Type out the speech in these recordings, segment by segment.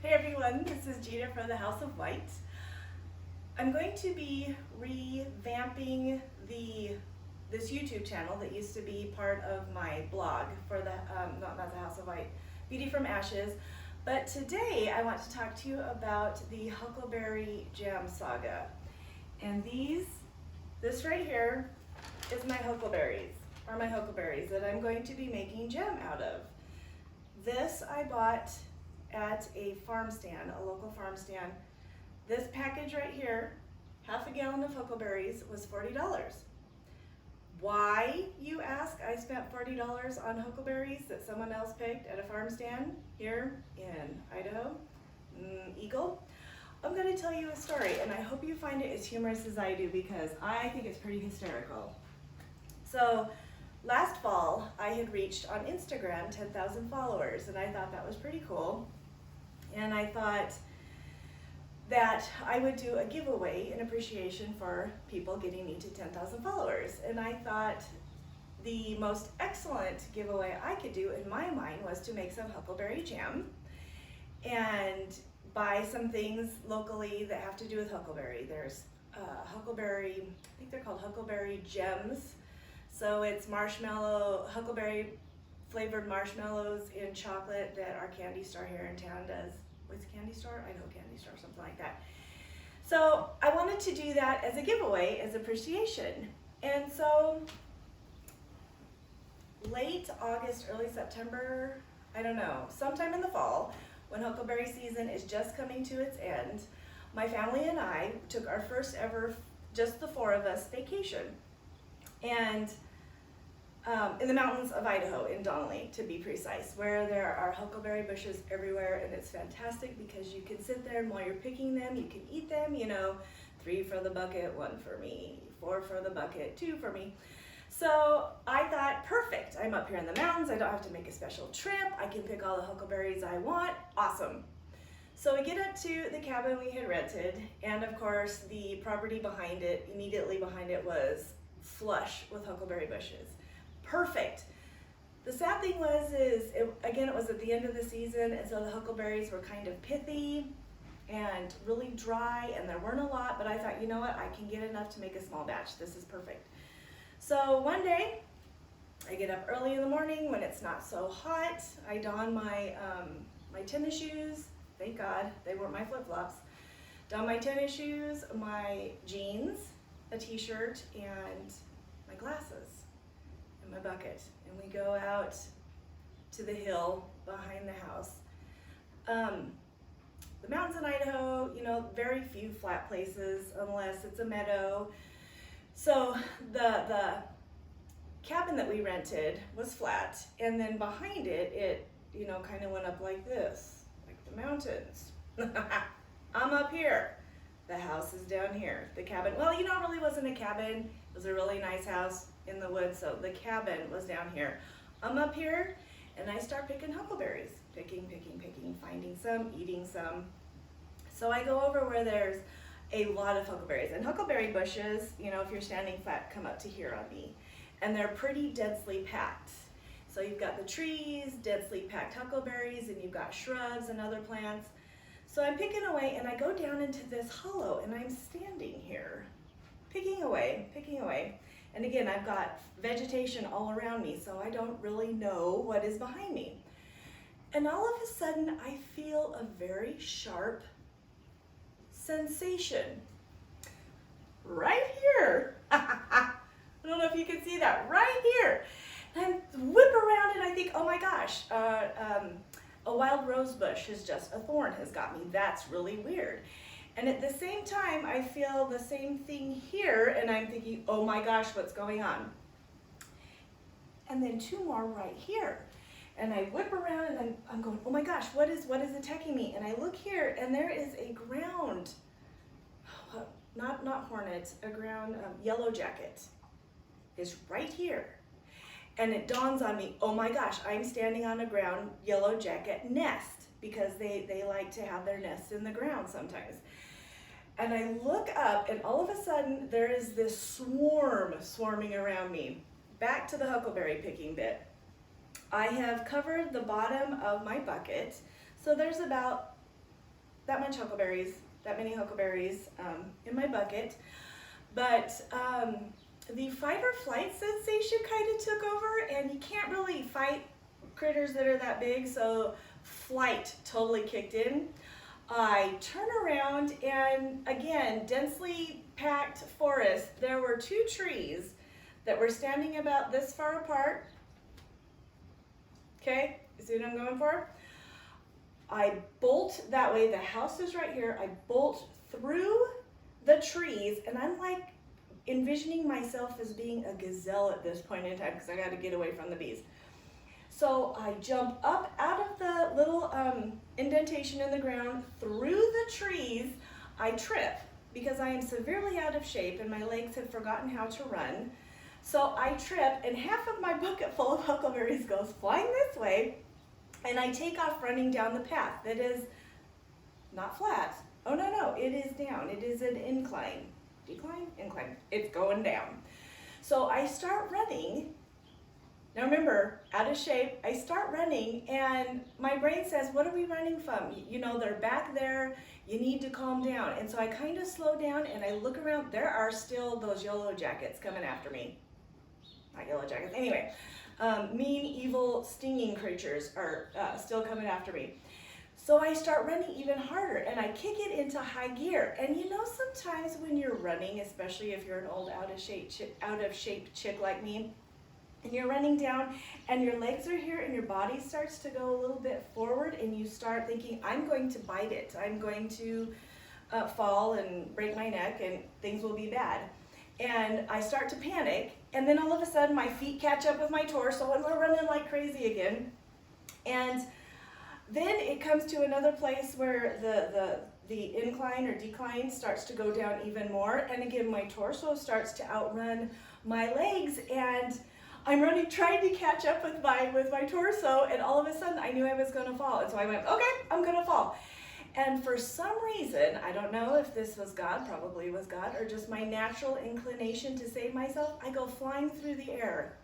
Hey everyone, this is Gina from the House of White. I'm going to be revamping this YouTube channel that used to be part of my blog for the, not the House of White, Beauty from Ashes. But today I want to talk to you about the Huckleberry Jam Saga. And this right here is my huckleberries, that I'm going to be making jam out of. This I bought at a farm stand, a local farm stand. This package right here, half a gallon of huckleberries, was $40. Why, you ask, I spent $40 on huckleberries that someone else picked at a farm stand here in Idaho, Eagle? I'm going to tell you a story, and I hope you find it as humorous as I do because I think it's pretty hysterical. So, last fall, I had reached on Instagram 10,000 followers, and I thought that was pretty cool. And I thought that I would do a giveaway in appreciation for people getting me to 10,000 followers. And I thought the most excellent giveaway I could do in my mind was to make some huckleberry jam and buy some things locally that have to do with huckleberry. There's huckleberry, I think they're called Huckleberry Gems. So it's marshmallow, huckleberry flavored marshmallows in chocolate that our candy store here in town does. What's Candy Store? I know Candy Store, something like that. So I wanted to do that as a giveaway, as appreciation. And so late August, early September, I don't know, sometime in the fall, when huckleberry season is just coming to its end, my family and I took our first ever, just the four of us, vacation. And in the mountains of Idaho, in Donnelly, to be precise, where there are huckleberry bushes everywhere, and it's fantastic because you can sit there and while you're picking them, you can eat them, 3 for the bucket, 1 for me, 4 for the bucket, 2 for me. So I thought, perfect, I'm up here in the mountains, I don't have to make a special trip, I can pick all the huckleberries I want, awesome. So we get up to the cabin we had rented, and of course the property behind it, immediately behind it, was flush with huckleberry bushes. Perfect. The sad thing was, it was at the end of the season, and so the huckleberries were kind of pithy and really dry, and there weren't a lot, but I thought, you know what, I can get enough to make a small batch. This is perfect. So one day, I get up early in the morning when it's not so hot. I don my tennis shoes. Thank God, they weren't my flip-flops. Don my tennis shoes, my jeans, a t-shirt, and my glasses. My bucket, and we go out to the hill behind the house. The mountains in Idaho, very few flat places unless it's a meadow. So the cabin that we rented was flat, and then behind it, kind of went up like this, like the mountains. I'm up here. The house is down here. The cabin, well, it really wasn't a cabin. It was a really nice house in the woods, so the cabin was down here. I'm up here, and I start picking huckleberries. Picking, finding some, eating some. So I go over where there's a lot of huckleberries. And huckleberry bushes, if you're standing flat, come up to here on me. And they're pretty densely packed. So you've got the trees, densely packed huckleberries, and you've got shrubs and other plants. So I'm picking away, and I go down into this hollow, and I'm standing here, picking away. And again, I've got vegetation all around me, so I don't really know what is behind me. And all of a sudden, I feel a very sharp sensation right here. I don't know if you can see that, right here. And I whip around and I think, oh my gosh, a wild rose bush a thorn has got me. That's really weird. And at the same time, I feel the same thing here, and I'm thinking, oh my gosh, what's going on? And then 2 more right here. And I whip around, and I'm going, oh my gosh, what is attacking me? And I look here, and there is a ground, not hornet, a ground yellow jacket is right here. And it dawns on me, oh my gosh, I'm standing on a ground yellow jacket nest, because they like to have their nests in the ground sometimes. And I look up, and all of a sudden, there is this swarming around me. Back to the huckleberry picking bit. I have covered the bottom of my bucket, so there's about that many huckleberries in my bucket. But the fight or flight sensation kind of took over, and you can't really fight critters that are that big, so flight totally kicked in. I turn around, and again, densely packed forest. There were 2 trees that were standing about this far apart. Okay, you see what I'm going for? I bolt that way. The house is right here. I bolt through the trees, and I'm like envisioning myself as being a gazelle at this point in time because I got to get away from the bees. So I jump up out of the little indentation in the ground through the trees. I trip because I am severely out of shape and my legs have forgotten how to run. So I trip, and half of my bucket full of huckleberries goes flying this way, and I take off running down the path that is not flat. Oh, no, it is down. It is an incline. Decline? Incline. It's going down. So I start running. Now remember, out of shape, I start running, and my brain says, what are we running from? You know, they're back there. You need to calm down. And so I kind of slow down, and I look around. There are still those yellow jackets coming after me. Not yellow jackets. Anyway, mean, evil, stinging creatures are still coming after me. So I start running even harder, and I kick it into high gear. And you know, sometimes when you're running, especially if you're an old out of shape chick like me, and you're running down, and your legs are here, and your body starts to go a little bit forward, and you start thinking, I'm going to bite it. I'm going to fall and break my neck, and things will be bad. And I start to panic, and then all of a sudden my feet catch up with my torso, and we're running like crazy again. And then it comes to another place where the incline or decline starts to go down even more, and again my torso starts to outrun my legs, and I'm running, trying to catch up with my torso, and all of a sudden I knew I was going to fall, and so I went, okay, I'm going to fall. And for some reason, I don't know if this was God, probably was God, or just my natural inclination to save myself, I go flying through the air.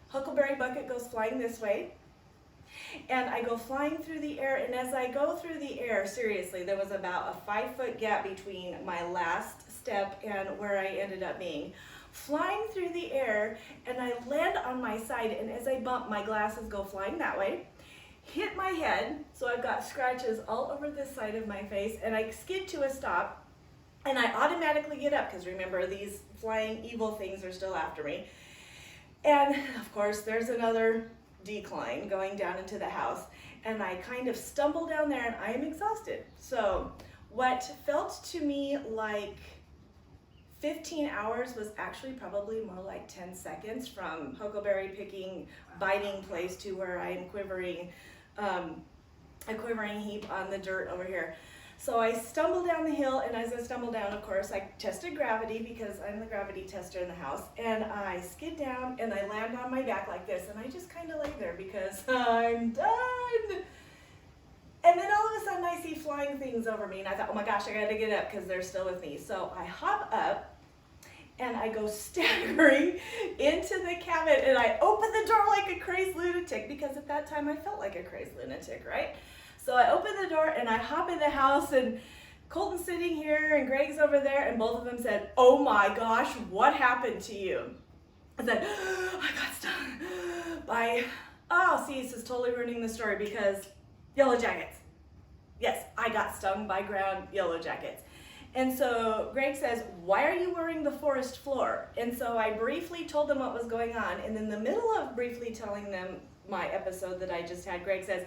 Huckleberry bucket goes flying this way, and I go flying through the air, and as I go through the air, seriously, there was about a 5-foot gap between my last step and where I ended up being. Flying through the air, and I land on my side, and as I bump, my glasses go flying that way, hit my head, so I've got scratches all over this side of my face, and I skid to a stop, and I automatically get up, because remember, these flying evil things are still after me. And of course, there's another decline going down into the house, and I kind of stumble down there, and I am exhausted. So what felt to me like 15 hours was actually probably more like 10 seconds from huckleberry picking, biting place to where I am quivering, a quivering heap on the dirt over here. So I stumble down the hill, and as I stumble down, of course, I tested gravity because I'm the gravity tester in the house, and I skid down and I land on my back like this, and I just kind of lay there because I'm done. And then all of a sudden I see flying things over me, and I thought, oh my gosh, I gotta get up because they're still with me. So I hop up, and I go staggering into the cabin, and I open the door like a crazed lunatic, because at that time I felt like a crazed lunatic, right? So I open the door, and I hop in the house, and Colton's sitting here, and Greg's over there, and both of them said, oh my gosh, what happened to you? I said, I got stung by, oh, see, this is totally ruining the story, because yellow jackets. Yes, I got stung by ground yellow jackets. And so Greg says, why are you wearing the forest floor? And so I briefly told them what was going on. And in the middle of briefly telling them my episode that I just had, Greg says,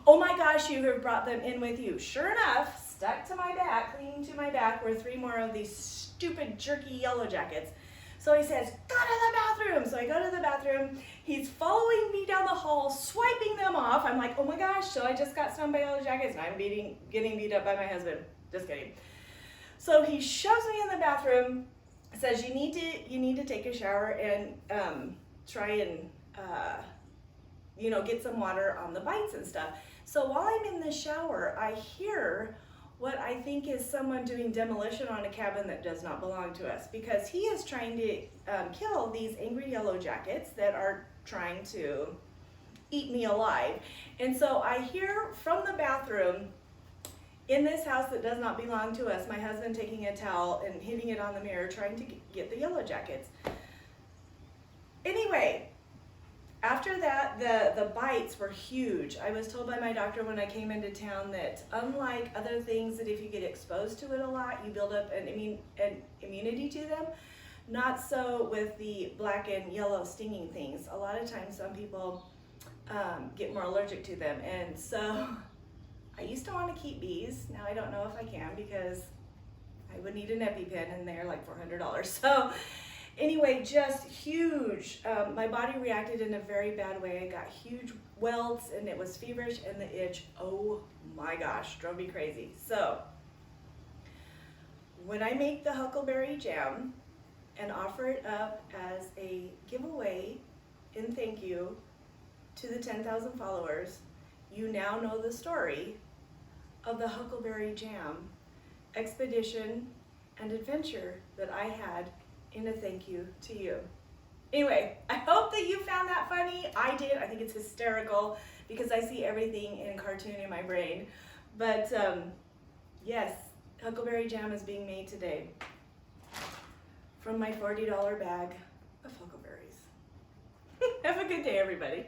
oh my gosh, you have brought them in with you. Sure enough, stuck to my back, clinging to my back, were 3 more of these stupid, jerky yellow jackets. So he says, go to the bathroom. So I go to the bathroom. He's following me down the hall, swiping them off. I'm like, oh my gosh, so I just got stung by yellow jackets, and I'm getting beat up by my husband. Just kidding. So he shoves me in the bathroom, says you need to take a shower and try and get some water on the bites and stuff. So while I'm in the shower, I hear what I think is someone doing demolition on a cabin that does not belong to us, because he is trying to kill these angry yellow jackets that are trying to eat me alive. And so I hear from the bathroom, in this house that does not belong to us, my husband taking a towel and hitting it on the mirror trying to get the yellow jackets. Anyway, after that, the bites were huge. I was told by my doctor when I came into town that unlike other things that if you get exposed to it a lot, you build up an immunity to them. Not so with the black and yellow stinging things. A lot of times some people get more allergic to them. And so I used to want to keep bees. Now I don't know if I can because I would need an EpiPen and they're like $400. So anyway, just huge. My body reacted in a very bad way. I got huge welts and it was feverish, and the itch, oh my gosh, drove me crazy. So when I make the huckleberry jam and offer it up as a giveaway in thank you to the 10,000 followers, you now know the story of the huckleberry jam expedition and adventure that I had in a thank you to you. Anyway, I hope that you found that funny. I did. I think it's hysterical because I see everything in cartoon in my brain. But yes, huckleberry jam is being made today from my $40 bag of huckleberries. Have a good day, everybody.